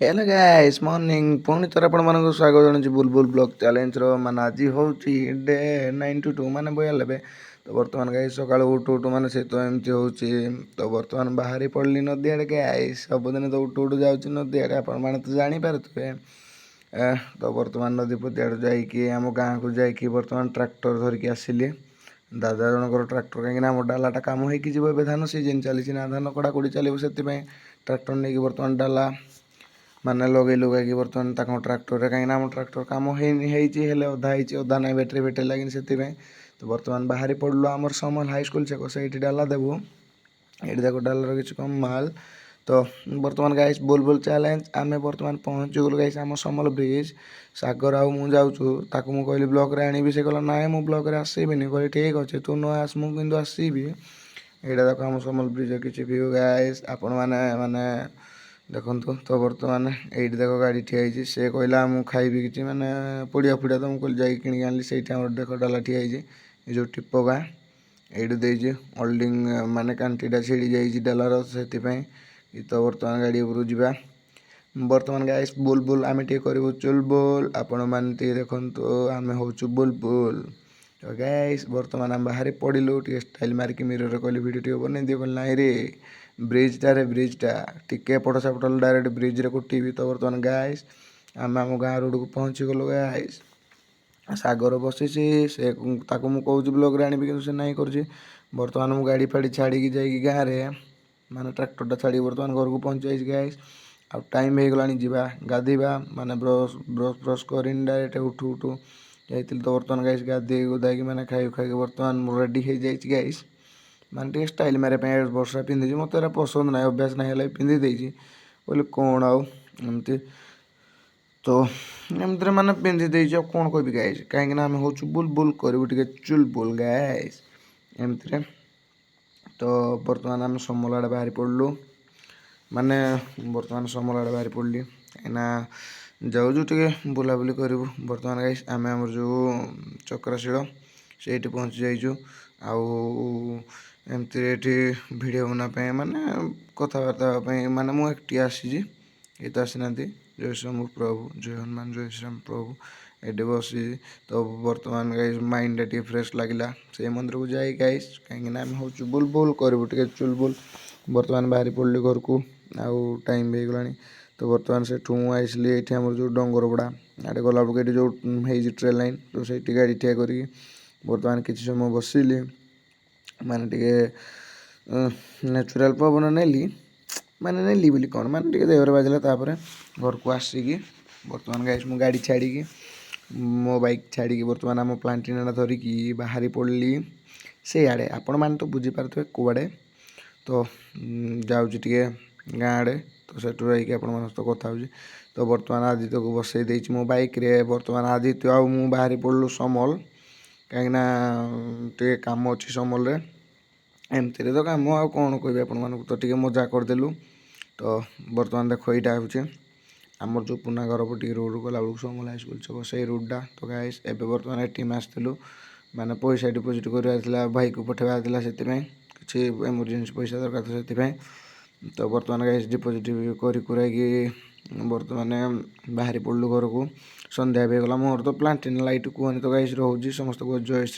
Hello guys morning पुणी थर आपको स्वागत जनाऊँ बुलबुल ब्लॉग चैलेंज मान आज हूँ डे 92 माने 92। तो बर्तमान गाइस सकाल उठू उठू माने से तो एमती हो तो बर्तमान बाहरी पड़ी नदी आड़े गाइस सबुदिन तो उठू उठू जाऊँ नदी आड़े आपण मैंने तो जापे। तो बर्तमान नदी पदी आड़ जाम गाँव को जाकि बर्तमान ट्रैक्टर धरिकी आसिली दादा जनकर ट्रैक्टर कहीं आम डालाटा कम हो धान सीजन चली ना धान कड़ाकड़ी चलो से ट्रैक्टर नहीं बर्तमान डाला माने लगे लुगाई बर्तमान ट्रैक्टर कहीं आम ट्रैक्टर कम हेले अधा अधा ना बैटेरी फेटरी लगे से तो बर्तमान बाहरी पड़लु आमर समल हाईस्कल छक से डाला देवु ये देखो डालार किसी कम माल। तो बर्तमान गाइस बुलबुल चैलेंज आम बर्तमान पहुँची गलु गाइस आम समल ब्रिज सागर आउ मु जाऊँ ताकू मु कहली ब्लॉक रे आनी से कहला ना मु ब्लॉक रे आसबिनी कहली ठीक अच्छे तू न आस मुझे आसबि। यहाँ देख आम समल ब्रिज किसी व्यू गाइस आपण मैंने माने देखु। तो बर्तमान ये देख गाड़ी ठिया से कहला मुझे खाइबी कि मैंने पड़िया फुड़िया तो मुझे जा कि आनी से देख डाला ठिया जो टिप गाँ ये ओल्डिंग माने कांटीटा छिड़ी जाइए डालार से तो बर्तमान गाड़ी उपरू जा बर्तमान गाइस बुलबुल आम टे करूँ चुलबुल आपण मैंने देखु आम हूँ बुलबुल। तो गाइस बर्तमान आम बाहर पड़िलु टे स्टाइल मारिक मिरर कहली भिडियो टे बन दिए कहली नाई रे ब्रिजटा टिके एपट सेपट डायरेक्ट ब्रिज रे कुटीबी। तो बर्तमान गाइस आम आम गाँ रोड को पहुँची गलु गाइस सागर बसी से ताकू मु कहूँ ब्लॉग रे आनी कि से नाई कर बर्तमान मु गाड़ी फाड़ी छाड़ी जाइए गाँव में माने ट्रैक्टर छाड़ी बर्तमान घर को पहुँच जाइए गाइस आ टाइम हो गलानी जीवा गाधेबा माने ब्रश ब्रश ब्रश कर डायरेक्ट उठू उठू जाइए। तो बर्तमान गाइस गाधे गुदाई मैंने खाई खाई बर्तमान रेडी हो जाइए गाइस माने टे स्टाइल मारे वर्षा पिंधि मत पसंद ना अभ्यास ना पिंधि देती बोले कौन आमती तो एमती मैंने पिंधि देती कौन कह गाइस कहीं आम हूँ बुलबुल करूँ टे चुलबुल गाइस एमती। तो बर्तमान आम समल आड़े बाहरी पड़लु माने बर्तमान समल आड़े बाहरी पड़ली कहीं जाऊँ टे बुलाबुली करूँ बर्तमान गाइस आम आमर जो चक्राशील से पहुँची जाइचु आउ एमती भिडियो बनापी माने कथबार्ता माने मुझे आसी ये तो आसी ना जय श्रीराम प्रभु जय हनुमान जय श्रीराम प्रभु ये बसी। तो बर्तमान गाइस माइंड टे फ्रेश लगिला से मंदिर को जाए गाइस कहीं आम हूँ बुलबुल करूँ टे चुलबुल बर्तमान बाहरी पड़ली घर को आउ टाइम भी गलानी। तो बर्तमान से आइसली ये आम जो डंगरपड़ा आड़े गला बेलू जो ट्रेन लाइन तो से गाड़ी ठिया करी बर्तमान किसी समय बसिली माने टे नेचुरल पवन नेली माने नेली बोली कौन माने टे देहर बाजिला घर को आसिकी बर्तमान गाइस मु गाड़ी छाड़ी मो बाइक छाड़ी बर्तमान आम प्लांटिना धरिकी बाहरी पड़ली से आड़े आपण मैंने तो बुझीपारे कौड़े। तो जाऊँगी टे गाँ आड़े तो सेठू रही आप कथा हो। तो बर्तमान आदित्य को बसई देती मो बाइक रे बर्तमान आदित्य आउ मु बाहरी पड़लु समल कहीं टे कम अच्छी समल एमती तो कम आ कौन कह आप तो टे मजा करदेलु। तो बर्तमान देख यहाँ हूँ आमर जो पुना घर पटे रोड गला बेलू समल हाईस्कल छक से रोडा। तो गाइस एबे बर्तमान टीम आसलु माने पैसा डिपोजिट कर भाई को पठेबार से किसी एमरजेंसी पैसा दरकार से तो बर्तमान गाइस डिपोजिट कर बर्तमान बाहरी पड़लु घर को संध्या भी गला मोर तो प्लांटिन लाइट कहनी तो गाइस रोज समस्त को जय श्री।